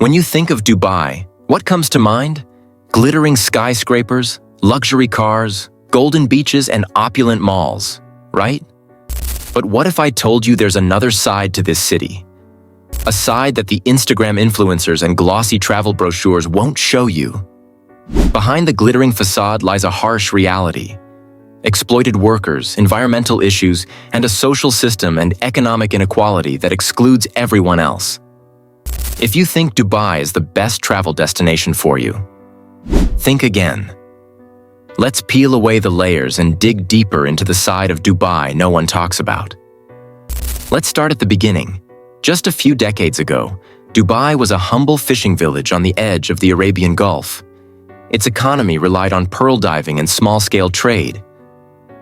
When you think of Dubai, what comes to mind? Glittering skyscrapers, luxury cars, golden beaches, and opulent malls, right? But what if I told you there's another side to this city? A side that the Instagram influencers and glossy travel brochures won't show you. Behind the glittering facade lies a harsh reality. Exploited workers, environmental issues, and a social system and economic inequality that excludes everyone else. If you think Dubai is the best travel destination for you, think again. Let's peel away the layers and dig deeper into the side of Dubai no one talks about. Let's start at the beginning. Just a few decades ago, Dubai was a humble fishing village on the edge of the Arabian Gulf. Its economy relied on pearl diving and small-scale trade.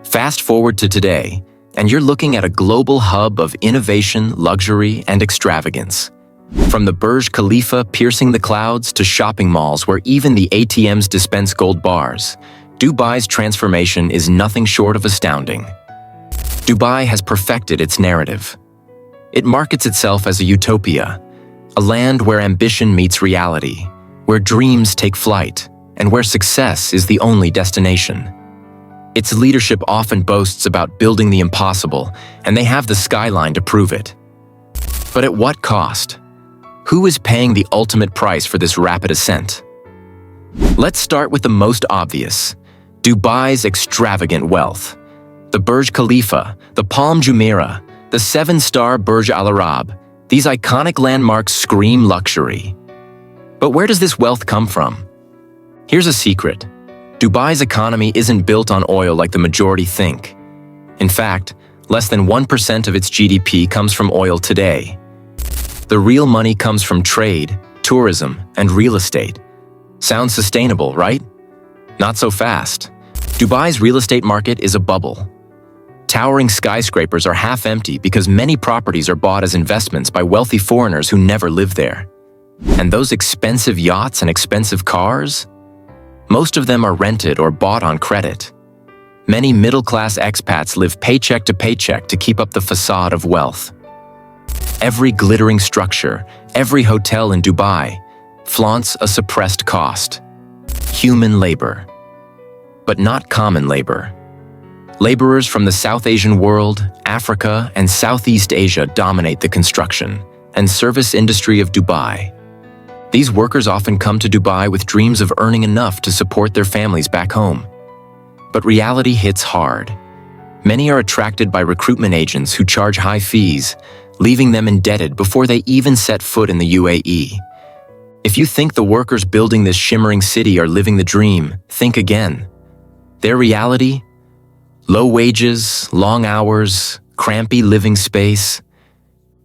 Fast forward to today, and you're looking at a global hub of innovation, luxury, and extravagance. From the Burj Khalifa piercing the clouds to shopping malls where even the ATMs dispense gold bars, Dubai's transformation is nothing short of astounding. Dubai has perfected its narrative. It markets itself as a utopia, a land where ambition meets reality, where dreams take flight, and where success is the only destination. Its leadership often boasts about building the impossible, and they have the skyline to prove it. But at what cost? Who is paying the ultimate price for this rapid ascent? Let's start with the most obvious: Dubai's extravagant wealth. The Burj Khalifa, the Palm Jumeirah, the 7-star Burj Al Arab, these iconic landmarks scream luxury. But where does this wealth come from? Here's a secret. Dubai's economy isn't built on oil like the majority think. In fact, less than 1% of its GDP comes from oil today. The real money comes from trade, tourism, and real estate. Sounds sustainable, right? Not so fast. Dubai's real estate market is a bubble. Towering skyscrapers are half empty because many properties are bought as investments by wealthy foreigners who never live there. And those expensive yachts and expensive cars? Most of them are rented or bought on credit. Many middle-class expats live paycheck to paycheck to keep up the facade of wealth. Every glittering structure, every hotel in Dubai, flaunts a suppressed cost: human labor. But not common labor. Laborers from the South Asian world, Africa, and Southeast Asia dominate the construction and service industry of Dubai. These workers often come to Dubai with dreams of earning enough to support their families back home. But reality hits hard. Many are attracted by recruitment agents who charge high fees, leaving them indebted before they even set foot in the UAE. If you think the workers building this shimmering city are living the dream, think again. Their reality? Low wages, long hours, crampy living space.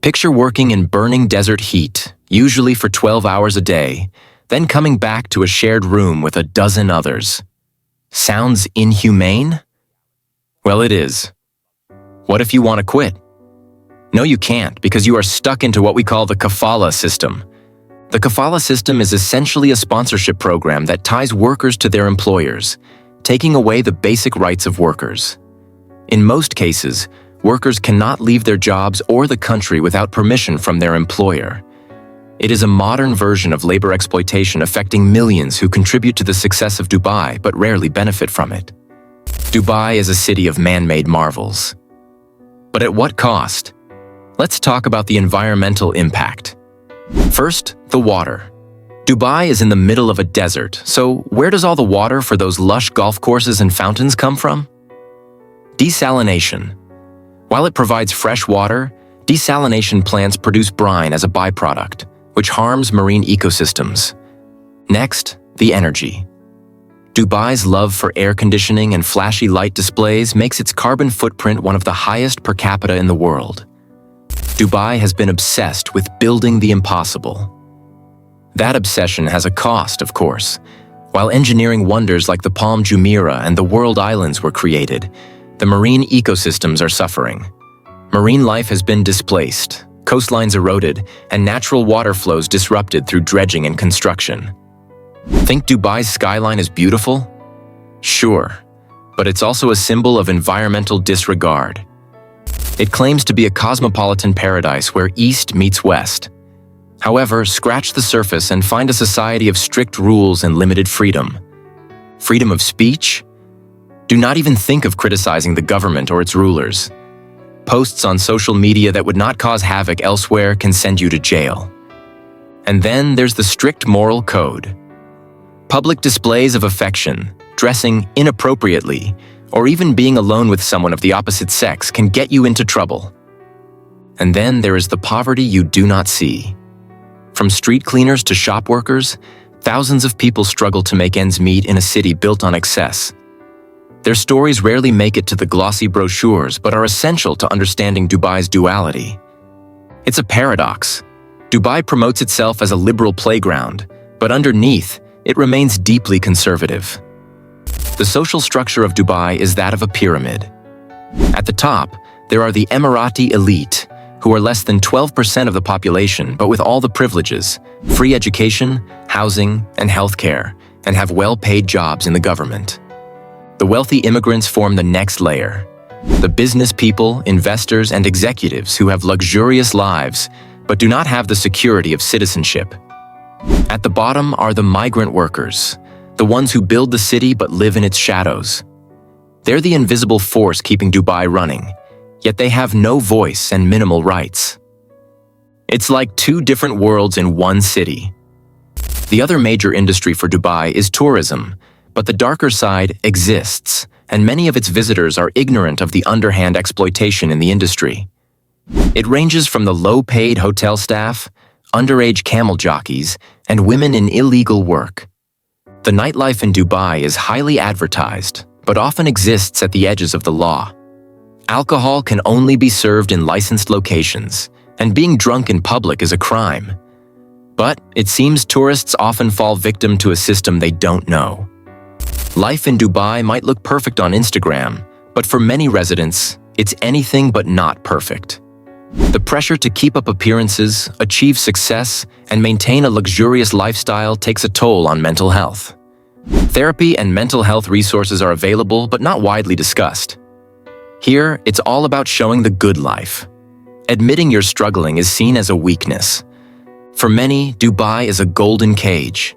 Picture working in burning desert heat, usually for 12 hours a day, then coming back to a shared room with a dozen others. Sounds inhumane? Well, it is. What if you want to quit? No, you can't, because you are stuck into what we call the kafala system. The kafala system is essentially a sponsorship program that ties workers to their employers, taking away the basic rights of workers. In most cases, workers cannot leave their jobs or the country without permission from their employer. It is a modern version of labor exploitation affecting millions who contribute to the success of Dubai but rarely benefit from it. Dubai is a city of man-made marvels. But at what cost? Let's talk about the environmental impact. First, the water. Dubai is in the middle of a desert, so where does all the water for those lush golf courses and fountains come from? Desalination. While it provides fresh water, desalination plants produce brine as a byproduct, which harms marine ecosystems. Next, the energy. Dubai's love for air conditioning and flashy light displays makes its carbon footprint one of the highest per capita in the world. Dubai has been obsessed with building the impossible. That obsession has a cost, of course. While engineering wonders like the Palm Jumeirah and the World Islands were created, the marine ecosystems are suffering. Marine life has been displaced, coastlines eroded, and natural water flows disrupted through dredging and construction. Think Dubai's skyline is beautiful? Sure, but it's also a symbol of environmental disregard. It claims to be a cosmopolitan paradise where East meets West. However, scratch the surface and find a society of strict rules and limited freedom. Freedom of speech? Do not even think of criticizing the government or its rulers. Posts on social media that would not cause havoc elsewhere can send you to jail. And then there's the strict moral code. Public displays of affection, dressing inappropriately, or even being alone with someone of the opposite sex can get you into trouble. And then there is the poverty you do not see. From street cleaners to shop workers, thousands of people struggle to make ends meet in a city built on excess. Their stories rarely make it to the glossy brochures, but are essential to understanding Dubai's duality. It's a paradox. Dubai promotes itself as a liberal playground, but underneath, it remains deeply conservative. The social structure of Dubai is that of a pyramid. At the top, there are the Emirati elite, who are less than 12% of the population, but with all the privileges, free education, housing, and healthcare, and have well-paid jobs in the government. The wealthy immigrants form the next layer. The business people, investors, and executives who have luxurious lives, but do not have the security of citizenship. At the bottom are the migrant workers, the ones who build the city but live in its shadows. They're the invisible force keeping Dubai running, yet they have no voice and minimal rights. It's like two different worlds in one city. The other major industry for Dubai is tourism, but the darker side exists, and many of its visitors are ignorant of the underhand exploitation in the industry. It ranges from the low-paid hotel staff, underage camel jockeys, and women in illegal work. The nightlife in Dubai is highly advertised, but often exists at the edges of the law. Alcohol can only be served in licensed locations, and being drunk in public is a crime. But it seems tourists often fall victim to a system they don't know. Life in Dubai might look perfect on Instagram, but for many residents, it's anything but not perfect. The pressure to keep up appearances, achieve success, and maintain a luxurious lifestyle takes a toll on mental health. Therapy and mental health resources are available but not widely discussed. Here, it's all about showing the good life. Admitting you're struggling is seen as a weakness. For many, Dubai is a golden cage,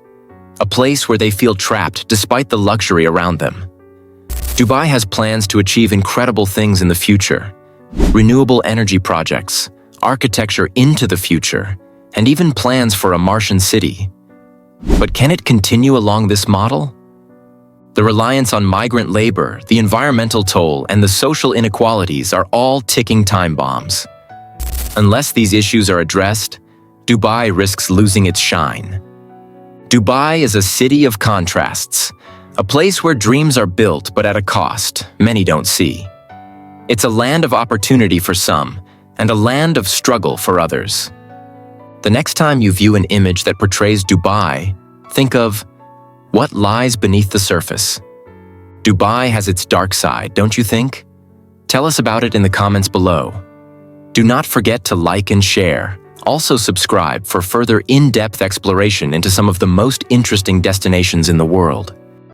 a place where they feel trapped despite the luxury around them. Dubai has plans to achieve incredible things in the future. Renewable energy projects, architecture into the future, and even plans for a Martian city. But can it continue along this model? The reliance on migrant labor, the environmental toll, and the social inequalities are all ticking time bombs. Unless these issues are addressed, Dubai risks losing its shine. Dubai is a city of contrasts, a place where dreams are built but at a cost many don't see. It's a land of opportunity for some, and a land of struggle for others. The next time you view an image that portrays Dubai, think of what lies beneath the surface. Dubai has its dark side, don't you think? Tell us about it in the comments below. Do not forget to like and share. Also subscribe for further in-depth exploration into some of the most interesting destinations in the world.